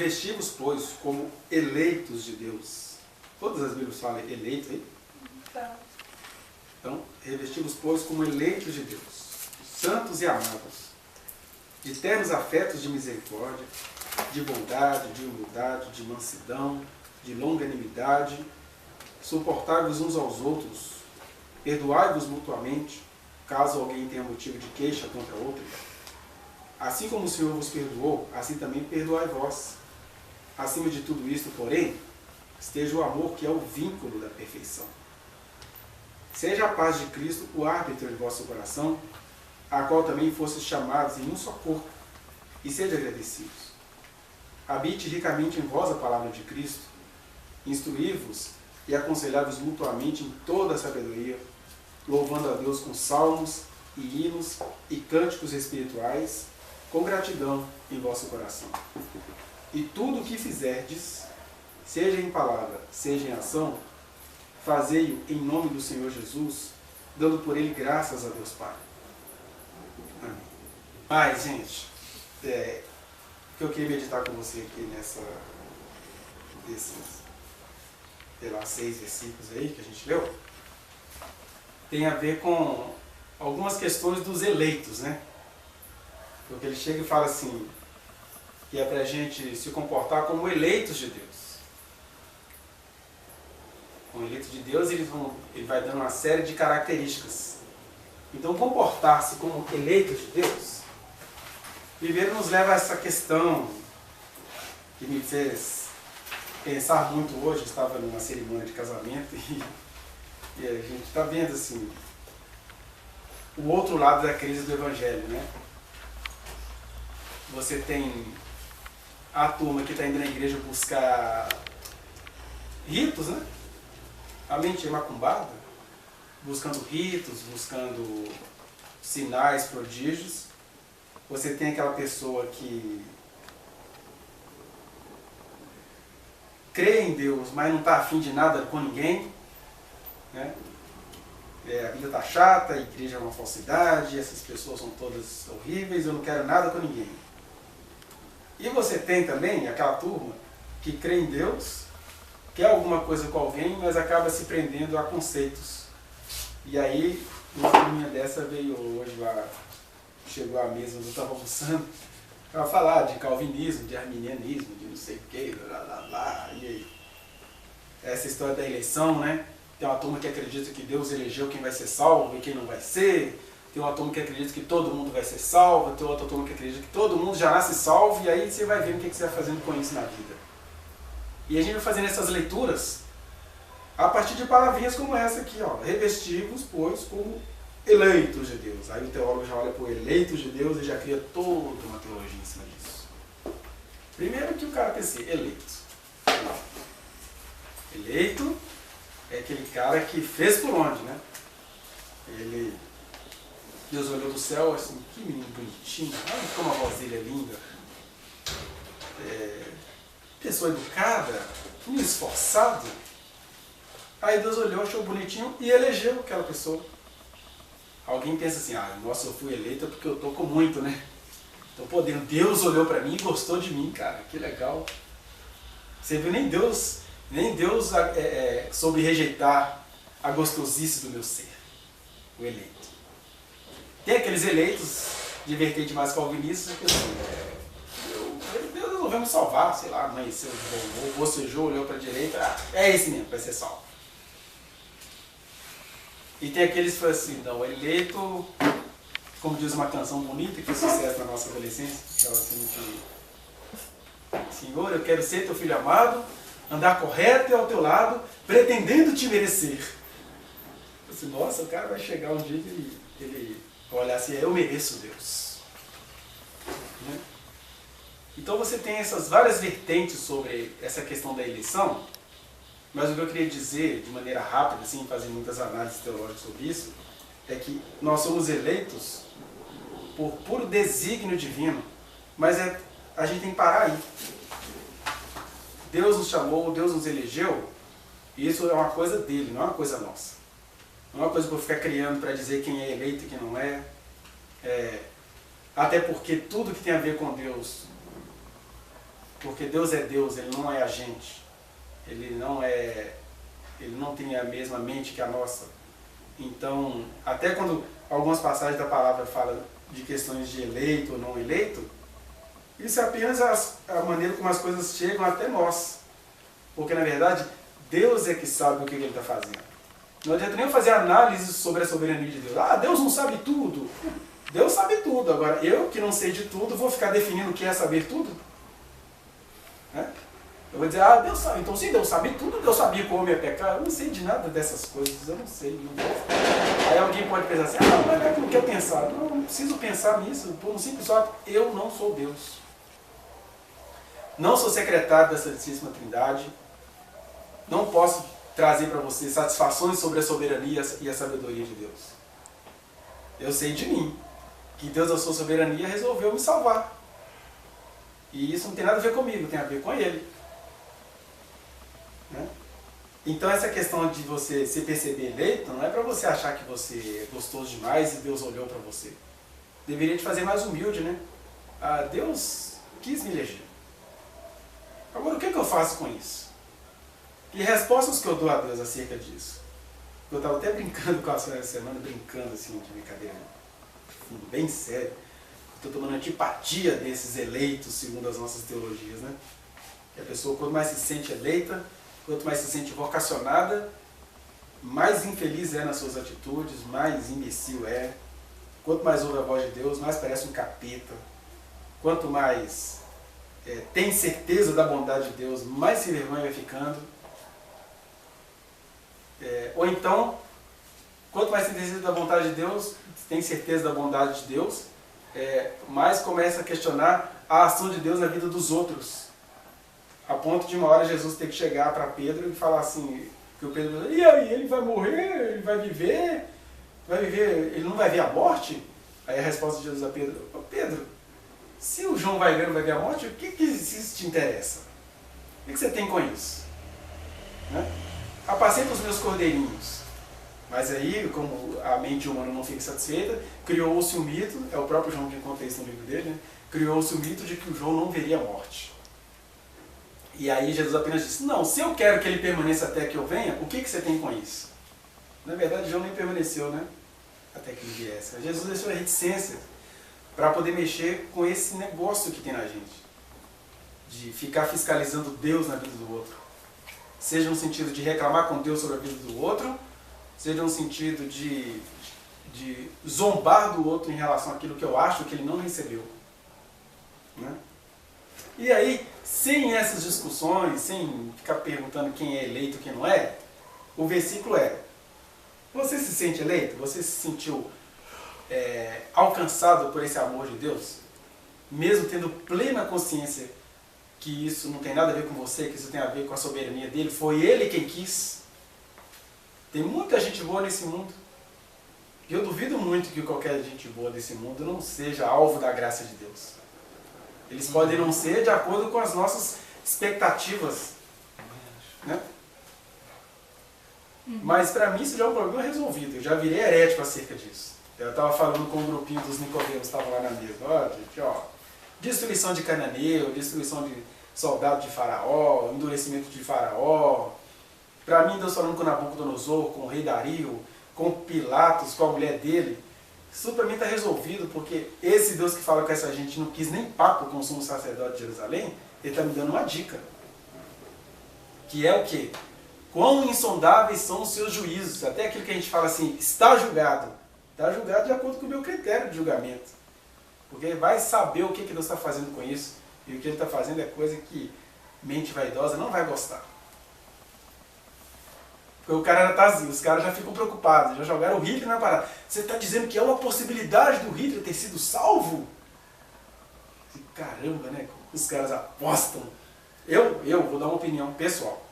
Revesti-vos, pois, como eleitos de Deus. Todas as Bíblias falam eleitos aí? Tá. Então, revesti-vos, pois, como eleitos de Deus, santos e amados, de ternos afetos de misericórdia, de bondade, de humildade, de mansidão, de longanimidade, suportai-vos uns aos outros, perdoai-vos mutuamente, caso alguém tenha motivo de queixa contra outro. Assim como o Senhor vos perdoou, assim também perdoai vós. Acima de tudo isto, porém, esteja o amor, que é o vínculo da perfeição. Seja a paz de Cristo o árbitro de vosso coração, a qual também fostes chamados em um só corpo, e sede agradecidos. Habite ricamente em vós a palavra de Cristo, instruí-vos e aconselhai-vos mutuamente em toda a sabedoria, louvando a Deus com salmos e hinos e cânticos espirituais, com gratidão em vosso coração. E tudo o que fizerdes, seja em palavra, seja em ação, fazei-o em nome do Senhor Jesus, dando por ele graças a Deus Pai. Amém. Mas, gente, o que eu queria meditar com você aqui desses, sei lá, 6 versículos aí que a gente leu, tem a ver com algumas questões dos eleitos, né? Porque ele chega e fala assim, que é para a gente se comportar como eleitos de Deus. Como eleitos de Deus, ele vai dando uma série de características. Então, comportar-se como eleitos de Deus, primeiro nos leva a essa questão que me fez pensar muito hoje. Eu estava numa cerimônia de casamento e a gente está vendo assim, o outro lado da crise do Evangelho, né? Você tem a turma que está indo na igreja buscar ritos, né? A mente é macumbada, buscando ritos, buscando sinais, prodígios. Você tem aquela pessoa que crê em Deus, mas não está afim de nada com ninguém, né? A vida está chata, a igreja é uma falsidade, essas pessoas são todas horríveis, eu não quero nada com ninguém. E você tem também aquela turma que crê em Deus, quer alguma coisa com alguém, mas acaba se prendendo a conceitos. E aí, uma turminha dessa veio hoje lá, chegou à mesa onde eu estava almoçando, para falar de calvinismo, de arminianismo, de não sei o que, e aí. Essa história da eleição, né? Tem uma turma que acredita que Deus elegeu quem vai ser salvo e quem não vai ser. Tem uma turma que acredita que todo mundo vai ser salvo. Tem outra turma que acredita que todo mundo já nasce salvo. E aí você vai vendo o que você vai fazendo com isso na vida. E a gente vai fazendo essas leituras a partir de palavrinhas como essa aqui, ó. Revesti-vos, pois, como eleitos de Deus. Aí o teólogo já olha para o eleitos de Deus e já cria toda uma teologia em cima disso. Primeiro que o cara pensa, eleito. Eleito é aquele cara que fez por onde, né? Deus olhou do céu assim, que menino bonitinho, olha como a voz dele é linda. Pessoa educada, um esforçado. Aí Deus olhou, achou bonitinho e elegeu aquela pessoa. Alguém pensa assim, nossa, eu fui eleita porque eu tô com muito, né? Tô podendo. Deus olhou pra mim e gostou de mim, cara, que legal. Você viu, nem Deus soube rejeitar a gostosice do meu ser, o eleito. Tem aqueles eleitos de vertente mais calvinistas que assim, Deus resolveu me salvar, sei lá, amanheceu, bocejou, olhou para a direita, é esse mesmo, vai ser salvo. E tem aqueles que falam assim, não, o eleito, como diz uma canção bonita que fez sucesso na nossa adolescência, que fala assim que, Senhor, eu quero ser teu filho amado, andar correto e ao teu lado, pretendendo te merecer. Eu assim, nossa, o cara vai chegar um dia que ele olhar assim, eu mereço Deus. Né? Então você tem essas várias vertentes sobre essa questão da eleição, mas o que eu queria dizer, de maneira rápida, assim, fazer muitas análises teológicas sobre isso, é que nós somos eleitos por puro desígnio divino, mas a gente tem que parar aí. Deus nos chamou, Deus nos elegeu, e isso é uma coisa dele, não é uma coisa nossa. Não é uma coisa que eu vou ficar criando para dizer quem é eleito e quem não é. Até porque tudo que tem a ver com Deus Porque Deus é Deus, Ele não é a gente. Ele não tem a mesma mente que a nossa. Então, até quando algumas passagens da palavra falam de questões de eleito ou não eleito, isso é apenas a maneira como as coisas chegam até nós. Porque, na verdade, Deus é que sabe o que Ele está fazendo. Não adianta nem fazer análise sobre a soberania de Deus. Ah, Deus não sabe tudo. Deus sabe tudo. Agora, eu que não sei de tudo, vou ficar definindo o que é saber tudo? Né? Eu vou dizer, ah, Deus sabe. Então, se Deus sabe tudo, Deus sabia como ia pecar. Eu não sei de nada dessas coisas. Eu não sei. Não vou. Aí alguém pode pensar assim, ah, mas é que não quer pensar. Não preciso pensar nisso. Por um simples fato, eu não sou Deus. Não sou secretário da Santíssima Trindade. Não posso trazer para você satisfações sobre a soberania e a sabedoria de Deus. Eu sei de mim, que Deus, a sua soberania, resolveu me salvar. E isso não tem nada a ver comigo, tem a ver com Ele. Né? Então essa questão de você se perceber eleito, não é para você achar que você é gostoso demais e Deus olhou para você. Deveria te fazer mais humilde, né? Ah, Deus quis me eleger. Agora, o que eu faço com isso? Que respostas que eu dou a Deus acerca disso? Eu estava até brincando com a senhora essa semana, brincando assim, de brincadeira, bem sério. Estou tomando antipatia desses eleitos, segundo as nossas teologias, né? Que a pessoa, quanto mais se sente eleita, quanto mais se sente vocacionada, mais infeliz é nas suas atitudes, mais imbecil é. Quanto mais ouve a voz de Deus, mais parece um capeta. Quanto mais tem certeza da bondade de Deus, mais sem vergonha vai ficando. Ou então, quanto mais tem certeza da vontade de Deus, tem certeza da bondade de Deus, mais começa a questionar a ação de Deus na vida dos outros. A ponto de uma hora Jesus ter que chegar para Pedro e falar assim, que o Pedro, e aí, ele vai morrer, ele vai viver, ele não vai ver a morte? Aí a resposta de Jesus a Pedro, Pedro, se o João vai ver, não vai ver a morte, o que isso te interessa? O que você tem com isso? Né? Apacenta os meus cordeirinhos. Mas aí, como a mente humana não fica satisfeita, criou-se um mito, é o próprio João que conta isso no livro dele, né? Criou-se o mito de que o João não veria a morte. E aí Jesus apenas disse, não, se eu quero que ele permaneça até que eu venha, o que você tem com isso? Na verdade, João nem permaneceu, né? Até que ele viesse. Jesus deixou a reticência para poder mexer com esse negócio que tem na gente. De ficar fiscalizando Deus na vida do outro. Seja no sentido de reclamar com Deus sobre a vida do outro, seja no sentido de zombar do outro em relação àquilo que eu acho que ele não recebeu. Né? E aí, sem essas discussões, sem ficar perguntando quem é eleito e quem não é, o versículo você se sente eleito? Você se sentiu alcançado por esse amor de Deus? Mesmo tendo plena consciência que isso não tem nada a ver com você, que isso tem a ver com a soberania dele, foi ele quem quis. Tem muita gente boa nesse mundo. E eu duvido muito que qualquer gente boa desse mundo não seja alvo da graça de Deus. Eles podem não ser de acordo com as nossas expectativas. Né? Mas para mim isso já é um problema resolvido. Eu já virei herético acerca disso. Eu estava falando com um grupinho dos Nicodemos, estava lá na mesa. Ó, gente, ó. Destruição de Cananeu, destruição de soldado de Faraó, endurecimento de Faraó. Para mim, Deus falando com Nabucodonosor, com o rei Dario, com Pilatos, com a mulher dele. Isso para mim está resolvido, porque esse Deus que fala com essa gente não quis nem papo com o sumo sacerdote de Jerusalém, ele está me dando uma dica. Que é o quê? Quão insondáveis são os seus juízos. Até aquilo que a gente fala assim, está julgado. Está julgado de acordo com o meu critério de julgamento. Porque vai saber o que Deus está fazendo com isso. E o que ele está fazendo é coisa que mente vaidosa não vai gostar. Porque o cara já está, os caras já ficam preocupados, já jogaram o Hitler na parada. Você está dizendo que é uma possibilidade do Hitler ter sido salvo? Caramba, né? Os caras apostam. Eu vou dar uma opinião pessoal.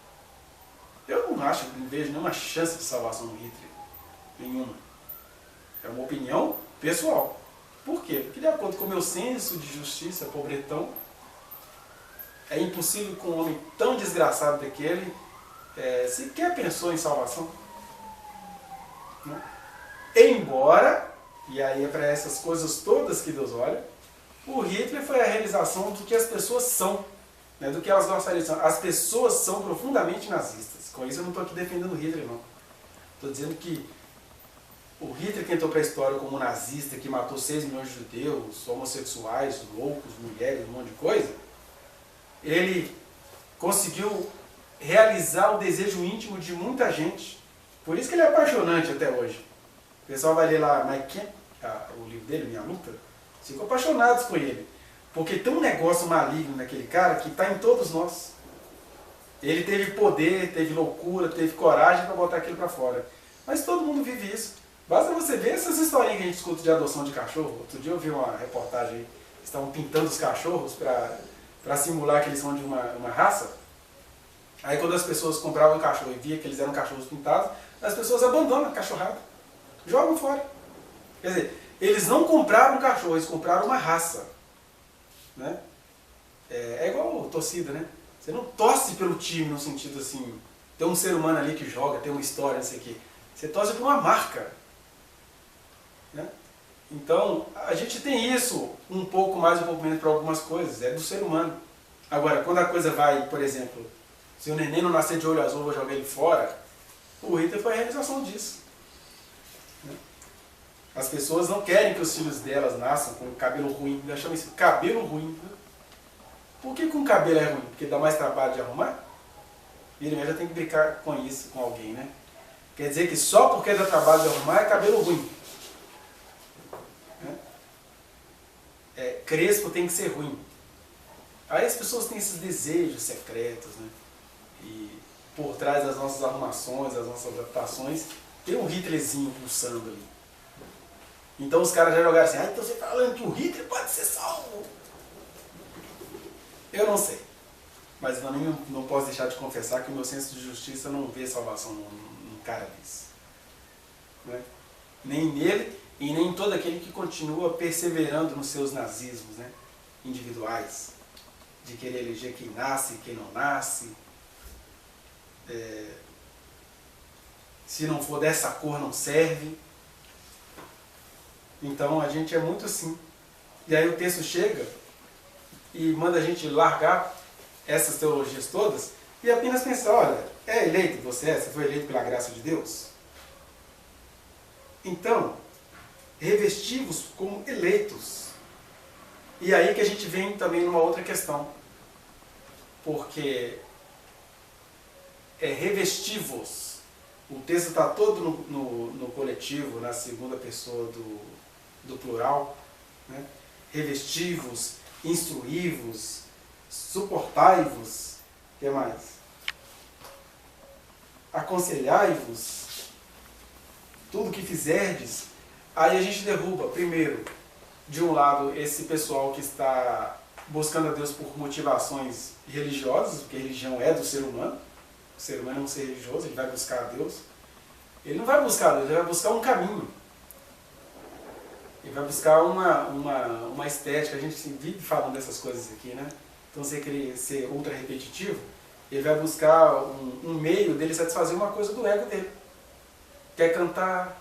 Eu não vejo nenhuma chance de salvação do Hitler. Nenhuma. É uma opinião pessoal. Por quê? Porque de acordo com o meu senso de justiça, pobretão, é impossível que um homem tão desgraçado daquele sequer pensou em salvação. Né? Embora, e aí é para essas coisas todas que Deus olha, o Hitler foi a realização do que as pessoas são. né, do que elas gostariam de ser. As pessoas são profundamente nazistas. Com isso eu não estou aqui defendendo Hitler, não. Estou dizendo que o Hitler que entrou para a história como nazista, que matou 6 milhões de judeus, homossexuais, loucos, mulheres, um monte de coisa, ele conseguiu realizar o desejo íntimo de muita gente. Por isso que ele é apaixonante até hoje. O pessoal vai ler lá Mike Kemp, o livro dele, Minha Luta, ficam apaixonados por ele. Porque tem um negócio maligno naquele cara que está em todos nós. Ele teve poder, teve loucura, teve coragem para botar aquilo para fora. Mas todo mundo vive isso. Basta você ver essas historinhas que a gente escuta de adoção de cachorro. Outro dia eu vi uma reportagem aí, estavam pintando os cachorros para simular que eles são de uma raça. Aí quando as pessoas compravam um cachorro e via que eles eram cachorros pintados, as pessoas abandonam a cachorrada, jogam fora. Quer dizer, eles não compraram um cachorro, eles compraram uma raça. Né? É igual torcida, né? Você não torce pelo time no sentido assim, tem um ser humano ali que joga, tem uma história, não sei o quê. Você torce por uma marca. Né? Então, a gente tem isso um pouco mais, um pouco menos para algumas coisas, é do ser humano. Agora, quando a coisa vai, por exemplo, se o neném não nascer de olho azul, eu vou jogar ele fora, o Hitler foi a realização disso. Né? As pessoas não querem que os filhos delas nasçam com cabelo ruim, nós chamamos isso de cabelo ruim. Né? Por que com cabelo é ruim? Porque dá mais trabalho de arrumar? Ele já tem que brincar com isso, com alguém, né? Quer dizer que só porque dá trabalho de arrumar é cabelo ruim. Né? Crespo tem que ser ruim. Aí as pessoas têm esses desejos secretos, né? E por trás das nossas arrumações, das nossas adaptações, tem um Hitlerzinho pulsando ali. Então os caras já jogaram assim, então você está falando que o Hitler pode ser salvo? Eu não sei. Mas também não posso deixar de confessar que o meu senso de justiça não vê salvação num cara desse. Né? Nem nele e nem em todo aquele que continua perseverando nos seus nazismos, né? Individuais. De querer eleger quem nasce e quem não nasce. Se não for dessa cor não serve. Então a gente é muito assim. E aí o texto chega e manda a gente largar essas teologias todas e apenas pensar, olha, é eleito você foi eleito pela graça de Deus? Então, revesti-vos como eleitos. E aí que a gente vem também numa outra questão. Porque revesti-vos. O texto está todo no coletivo, na segunda pessoa do plural. Né? Revesti-vos, instruí-vos, suportai-vos, o que mais? Aconselhai-vos, tudo que fizerdes. Aí a gente derruba, primeiro, de um lado, esse pessoal que está buscando a Deus por motivações religiosas, porque a religião é do ser humano. O ser humano é um ser religioso, ele vai buscar a Deus. Ele não vai buscar a Deus, ele vai buscar um caminho. Ele vai buscar uma estética. A gente vive falando dessas coisas aqui, né? Então, se ele querer ser ultra repetitivo, ele vai buscar um meio dele satisfazer uma coisa do ego dele. Quer cantar,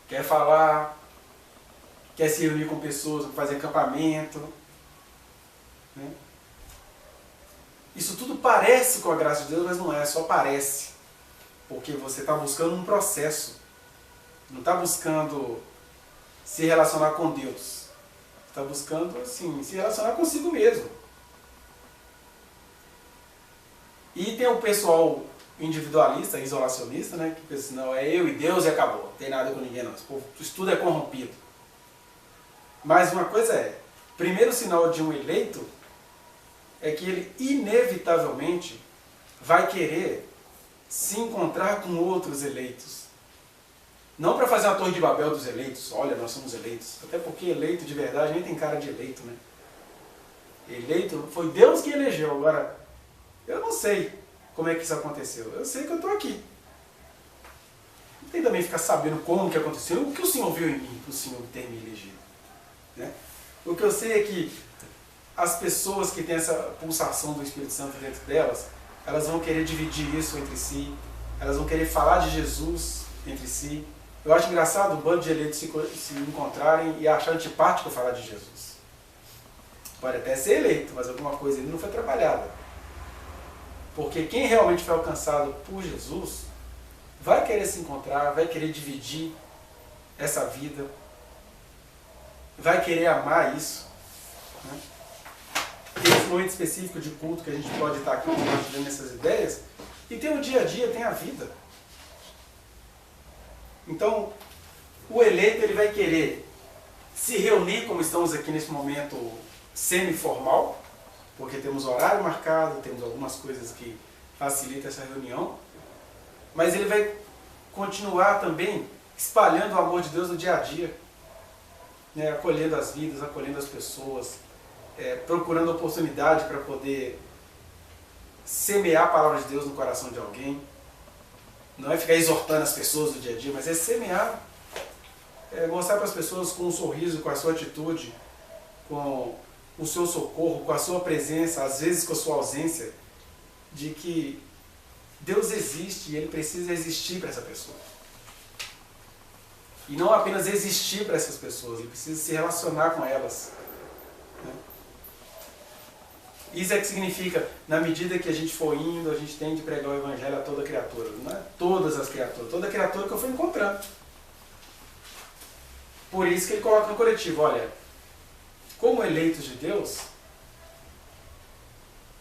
quer falar, quer se reunir com pessoas, fazer acampamento. Né? Isso tudo parece com a graça de Deus, mas não é, só parece. Porque você está buscando um processo. Não está buscando se relacionar com Deus. Está buscando, assim, se relacionar consigo mesmo. E tem o pessoal individualista, isolacionista, né, que pensa, não, é eu e Deus e acabou. Não tem nada com ninguém não. Isso tudo é corrompido. Mas uma coisa é, primeiro sinal de um eleito é que ele inevitavelmente vai querer se encontrar com outros eleitos. Não para fazer uma torre de Babel dos eleitos, olha, nós somos eleitos. Até porque eleito de verdade nem tem cara de eleito, né? Eleito foi Deus que elegeu. Agora, eu não sei como é que isso aconteceu. Eu sei que eu estou aqui. Não tem também ficar sabendo como que aconteceu, o que o Senhor viu em mim, para o Senhor ter me elegido. Né? O que eu sei é que as pessoas que têm essa pulsação do Espírito Santo dentro delas, elas vão querer dividir isso entre si, elas vão querer falar de Jesus entre si. Eu acho engraçado um bando de eleitos se encontrarem e achar antipático falar de Jesus. Pode até ser eleito, mas alguma coisa ali não foi trabalhada. Porque quem realmente foi alcançado por Jesus vai querer se encontrar, vai querer dividir essa vida, vai querer amar isso. Né? Esse momento específico de culto que a gente pode estar aqui compartilhando essas ideias, e tem o dia a dia, tem a vida. Então, o eleito ele vai querer se reunir, como estamos aqui nesse momento semi-formal, porque temos horário marcado, temos algumas coisas que facilitam essa reunião, mas ele vai continuar também espalhando o amor de Deus no dia a dia, né? Acolhendo as vidas, acolhendo as pessoas, procurando oportunidade para poder semear a palavra de Deus no coração de alguém. Não é ficar exortando as pessoas no dia a dia, mas é semear, mostrar para as pessoas com um sorriso, com a sua atitude, com o seu socorro, com a sua presença, às vezes com a sua ausência, de que Deus existe e Ele precisa existir para essa pessoa. E não apenas existir para essas pessoas, Ele precisa se relacionar com elas. Né? Isso é que significa, na medida que a gente for indo, a gente tem de pregar o Evangelho a toda criatura. Não é todas as criaturas, toda criatura que eu for encontrando. Por isso que Ele coloca no coletivo, olha, como eleitos de Deus,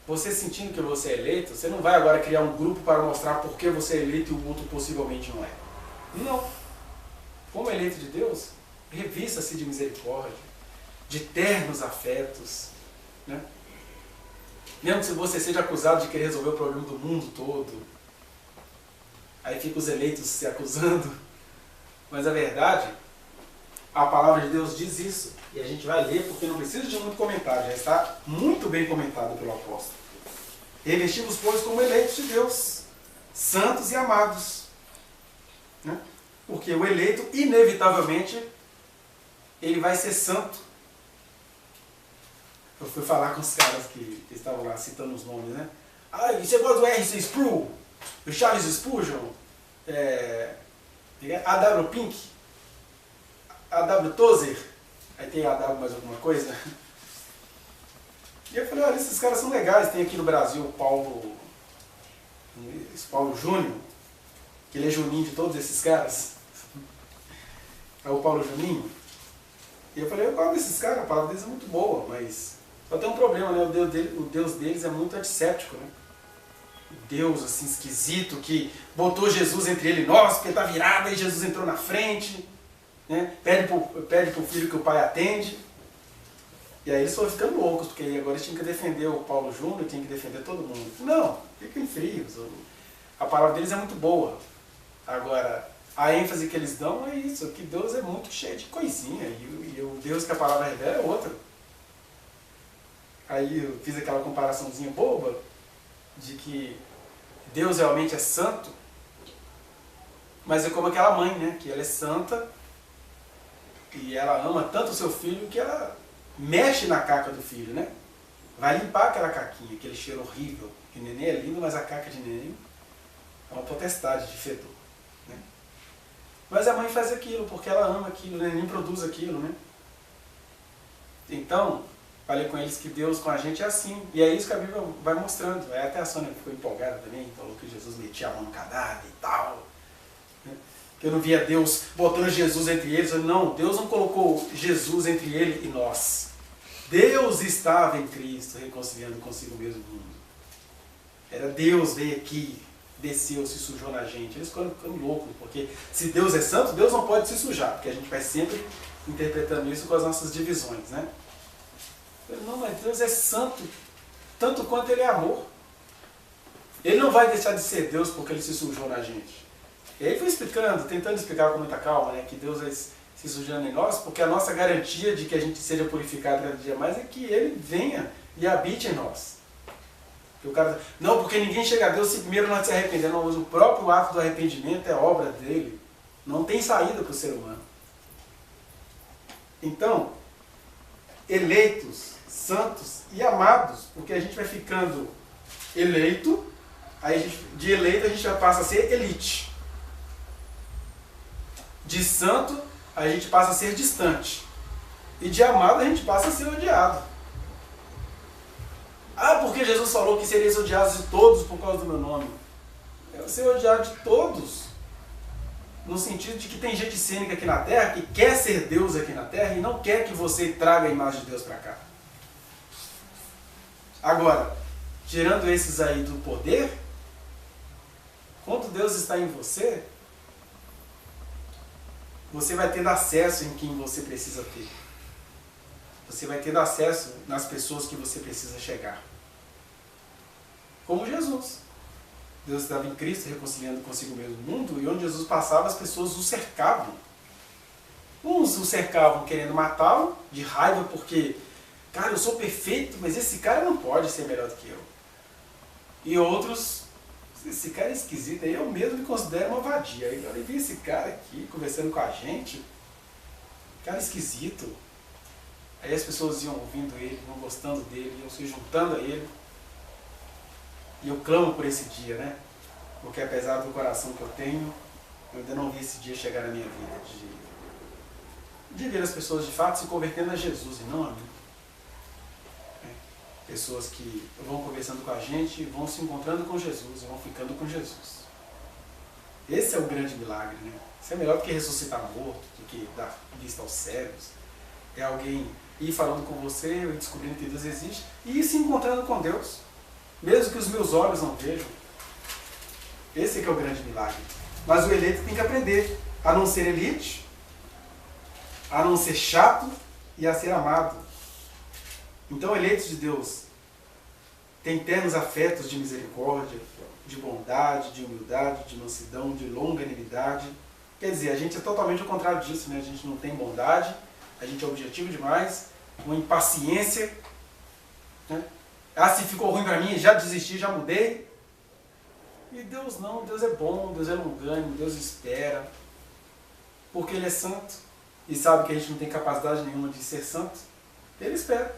você sentindo que você é eleito, você não vai agora criar um grupo para mostrar por que você é eleito e o outro possivelmente não é. Não. Como eleito de Deus, revista-se de misericórdia, de ternos afetos. Né? Mesmo que você seja acusado de querer resolver o problema do mundo todo, aí fica os eleitos se acusando. Mas a verdade, a palavra de Deus diz isso. E a gente vai ler porque não precisa de muito comentário, já está muito bem comentado pelo apóstolo. Revestimos, pois, como eleitos de Deus, santos e amados. Né? Porque o eleito, inevitavelmente, ele vai ser santo. Eu fui falar com os caras que estavam lá citando os nomes, né? Ah, e você gosta do R.C. Sproul, do Charles Spurgeon, A.W. Pink, A.W. Tozer, aí tem A.W. mais alguma coisa. E eu falei, olha, esses caras são legais. Tem aqui no Brasil o Paulo Júnior, que ele é Juninho de todos esses caras. É o Paulo Juninho. E eu falei, eu gosto desses caras, a palavra deles é muito boa, mas só tem um problema, né? O Deus deles é muito antisséptico, né? O Deus assim esquisito que botou Jesus entre ele e nós, porque está virado, aí Jesus entrou na frente, né? Pede pro filho que o pai atende. E aí eles foram ficando loucos, porque agora eles tinham que defender o Paulo Júnior, tinham que defender todo mundo. Não, fiquem frios. A palavra deles é muito boa. Agora, a ênfase que eles dão é isso, que Deus é muito cheio de coisinha, e o Deus que a palavra revela é outro. Aí eu fiz aquela comparaçãozinha boba, de que Deus realmente é santo, mas é como aquela mãe, né? Que ela é santa, e ela ama tanto o seu filho que ela mexe na caca do filho, né? Vai limpar aquela caquinha, aquele cheiro horrível. Que o neném é lindo, mas a caca de neném é uma potestade de fedor. Né? Mas a mãe faz aquilo, porque ela ama aquilo, o neném produz aquilo, né? Então, falei com eles que Deus com a gente é assim. E é isso que a Bíblia vai mostrando. Aí até a Sônia ficou empolgada também, falou que Jesus metia a mão no cadáver e tal. Né? Que eu não via Deus botando Jesus entre eles. Não, Deus não colocou Jesus entre ele e nós. Deus estava em Cristo, reconciliando consigo mesmo o mundo. Era Deus, veio aqui, desceu, se sujou na gente. Eles ficam loucos, porque se Deus é santo, Deus não pode se sujar, porque a gente vai sempre interpretando isso com as nossas divisões, né? Não, mas Deus é santo, tanto quanto Ele é amor. Ele não vai deixar de ser Deus porque Ele se sujou na gente. E aí foi explicando, tentando explicar com muita calma, né, que Deus vai se sujando em nós, porque a nossa garantia de que a gente seja purificado cada dia mais é que Ele venha e habite em nós. O cara, não, porque ninguém chega a Deus se primeiro não se arrepender. Não, mas o próprio ato do arrependimento é obra dele. Não tem saída para o ser humano. Então, eleitos, santos e amados, porque a gente vai ficando eleito, aí de eleito a gente já passa a ser elite. De santo, a gente passa a ser distante. E de amado, a gente passa a ser odiado. Ah, porque Jesus falou que sereis odiados de todos por causa do meu nome. Eu ser odiado de todos, no sentido de que tem gente cênica aqui na Terra que quer ser Deus aqui na Terra e não quer que você traga a imagem de Deus para cá. Agora, tirando esses aí do poder, quando Deus está em você, você vai tendo acesso em quem você precisa ter. Você vai tendo acesso nas pessoas que você precisa chegar. Como Jesus. Deus estava em Cristo reconciliando consigo mesmo o mundo, e onde Jesus passava as pessoas o cercavam. Uns o cercavam querendo matá-lo, de raiva, porque, cara, eu sou perfeito, mas esse cara não pode ser melhor do que eu. E outros, esse cara é esquisito, aí eu mesmo me considero uma vadia. Aí agora eu vi esse cara aqui conversando com a gente, cara esquisito. Aí as pessoas iam ouvindo ele, iam gostando dele, iam se juntando a ele. E eu clamo por esse dia, né? Porque apesar do coração que eu tenho, eu ainda não vi esse dia chegar na minha vida. De ver as pessoas de fato se convertendo a Jesus e não a mim. Pessoas que vão conversando com a gente, vão se encontrando com Jesus, vão ficando com Jesus. Esse é o grande milagre, né? Isso é melhor do que ressuscitar morto, do que dar vista aos cegos. É alguém ir falando com você, e descobrindo que Deus existe, e ir se encontrando com Deus. Mesmo que os meus olhos não vejam. Esse é que é o grande milagre. Mas o eleito tem que aprender a não ser elite, a não ser chato e a ser amado. Então, eleitos de Deus têm ternos afetos de misericórdia, de bondade, de humildade, de mansidão, de longanimidade. Quer dizer, a gente é totalmente o contrário disso, né? A gente não tem bondade, a gente é objetivo demais, uma impaciência, né? Ah, se ficou ruim para mim, já desisti, já mudei. E Deus não, Deus é bom, Deus é longânimo, Deus espera. Porque Ele é santo e sabe que a gente não tem capacidade nenhuma de ser santo. Ele espera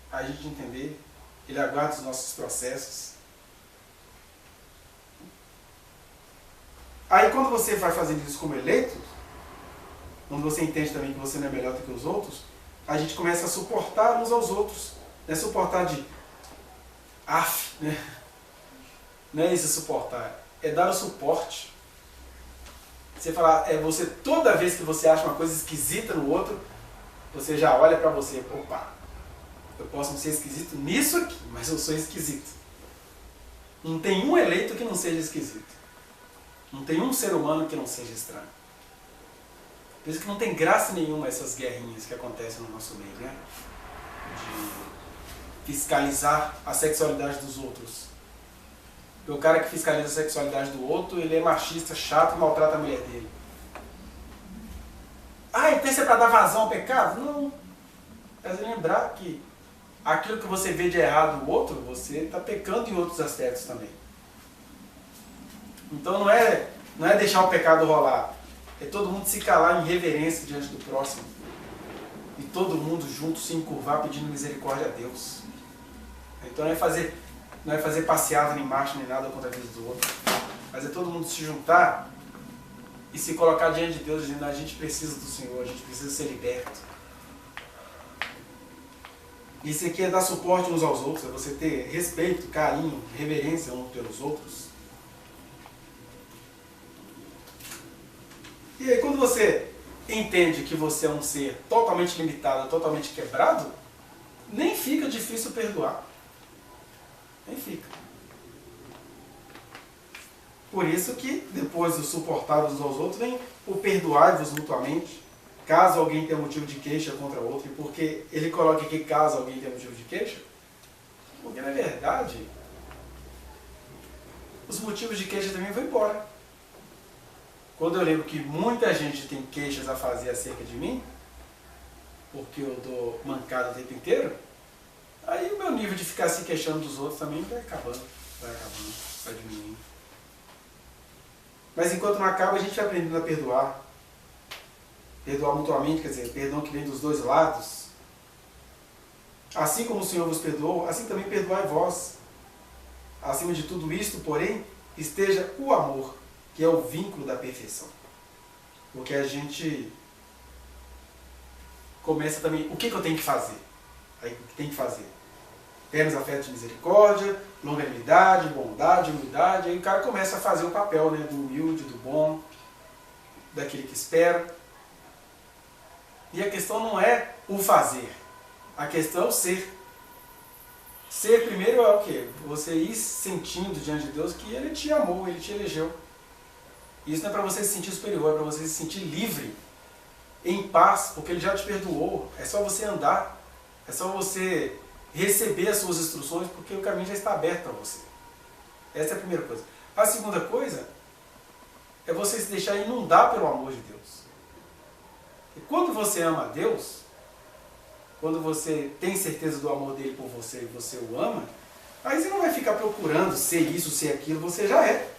a gente entender, Ele aguarda os nossos processos. Aí quando você vai fazendo isso como eleito, quando você entende também que você não é melhor do que os outros, a gente começa a suportar uns aos outros. Não é suportar de né? Não é isso suportar, é dar o suporte. Você falar, você toda vez que você acha uma coisa esquisita no outro, você já olha para você, opa, eu posso não ser esquisito nisso aqui, mas eu sou esquisito. Não tem um eleito que não seja esquisito. Não tem um ser humano que não seja estranho. Por isso que não tem graça nenhuma essas guerrinhas que acontecem no nosso meio, né? De fiscalizar a sexualidade dos outros. Porque o cara que fiscaliza a sexualidade do outro, ele é machista, chato e maltrata a mulher dele. Ah, então isso é para dar vazão ao pecado? Não. É lembrar que aquilo que você vê de errado no outro, você está pecando em outros aspectos também. Então não é deixar o pecado rolar. É todo mundo se calar em reverência diante do próximo. E todo mundo junto se encurvar pedindo misericórdia a Deus. Então não é fazer passeada nem marcha nem nada contra a vida do outro. Mas é todo mundo se juntar e se colocar diante de Deus dizendo: a gente precisa do Senhor, a gente precisa ser liberto. Isso aqui é dar suporte uns aos outros, é você ter respeito, carinho, reverência uns pelos outros. E aí quando você entende que você é um ser totalmente limitado, totalmente quebrado, nem fica difícil perdoar. Nem fica. Por isso que depois do suportar uns aos outros, vem o perdoai-vos mutuamente, caso alguém tenha motivo de queixa contra outro. E por que ele coloca aqui caso alguém tenha motivo de queixa? Porque na verdade, os motivos de queixa também vão embora. Quando eu lembro que muita gente tem queixas a fazer acerca de mim, porque eu dou mancada o tempo inteiro, aí o meu nível de ficar se queixando dos outros também vai acabando, vai diminuindo. Mas enquanto não acaba, a gente vai aprendendo a perdoar. Perdoar mutuamente, quer dizer, perdão que vem dos dois lados. Assim como o Senhor vos perdoou, assim também perdoai vós. Acima de tudo isto, porém, esteja o amor, que é o vínculo da perfeição. Porque a gente começa também, o que eu tenho que fazer? Aí, o que tem que fazer? ternos afetos de misericórdia, longanimidade, bondade, humildade. Aí o cara começa a fazer o papel, né, do humilde, do bom, daquele que espera. E a questão não é o fazer, a questão é o ser. Ser primeiro é o quê? Você ir sentindo diante de Deus que Ele te amou, Ele te elegeu. Isso não é para você se sentir superior, é para você se sentir livre, em paz, porque Ele já te perdoou. É só você andar, é só você receber as suas instruções, porque o caminho já está aberto para você. Essa é a primeira coisa. A segunda coisa é você se deixar inundar pelo amor de Deus. E quando você ama a Deus, quando você tem certeza do amor dele por você e você o ama, aí você não vai ficar procurando ser isso, ser aquilo, você já é.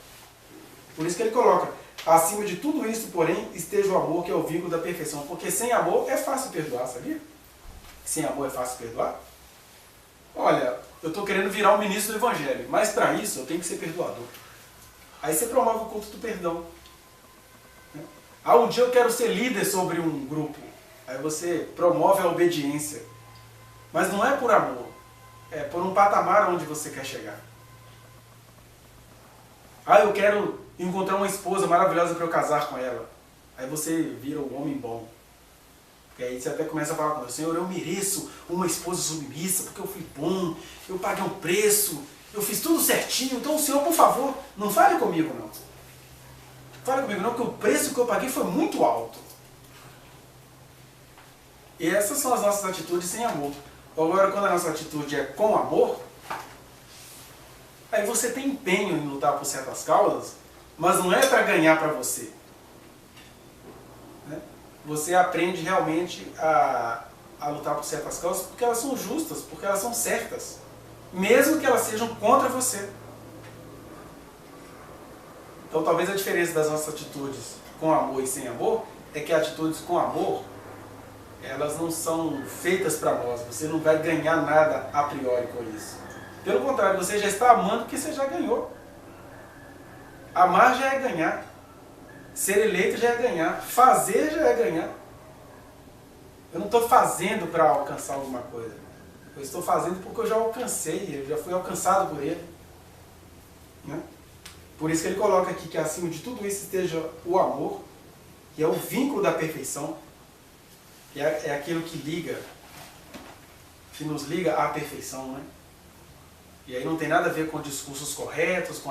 Por isso que ele coloca, acima de tudo isso, porém, esteja o amor, que é o vínculo da perfeição. Porque sem amor é fácil perdoar, sabia? Sem amor é fácil perdoar. Olha, eu estou querendo virar um ministro do Evangelho, mas para isso eu tenho que ser perdoador. Aí você promove o culto do perdão. Ah, um dia eu quero ser líder sobre um grupo. Aí você promove a obediência. Mas não é por amor. É por um patamar onde você quer chegar. Ah, eu quero encontrar uma esposa maravilhosa para eu casar com ela. Aí você vira um homem bom. E aí você até começa a falar com Deus: Senhor, eu mereço uma esposa submissa, porque eu fui bom, eu paguei um preço, eu fiz tudo certinho. Então, Senhor, por favor, não fale comigo não. Fale comigo não, porque o preço que eu paguei foi muito alto. E essas são as nossas atitudes sem amor. Agora, quando a nossa atitude é com amor, aí você tem empenho em lutar por certas causas, mas não é para ganhar para você. Né? Você aprende realmente a lutar por certas causas porque elas são justas, porque elas são certas, mesmo que elas sejam contra você. Então talvez a diferença das nossas atitudes com amor e sem amor é que atitudes com amor, elas não são feitas para nós. Você não vai ganhar nada a priori com isso. Pelo contrário, você já está amando porque você já ganhou. Amar já é ganhar. Ser eleito já é ganhar. Fazer já é ganhar. Eu não estou fazendo para alcançar alguma coisa. Eu estou fazendo porque eu já alcancei, eu já fui alcançado por Ele. Né? Por isso que ele coloca aqui que acima de tudo isso esteja o amor, que é o vínculo da perfeição. Que é aquilo que liga, que nos liga à perfeição, né? E aí não tem nada a ver com discursos corretos, com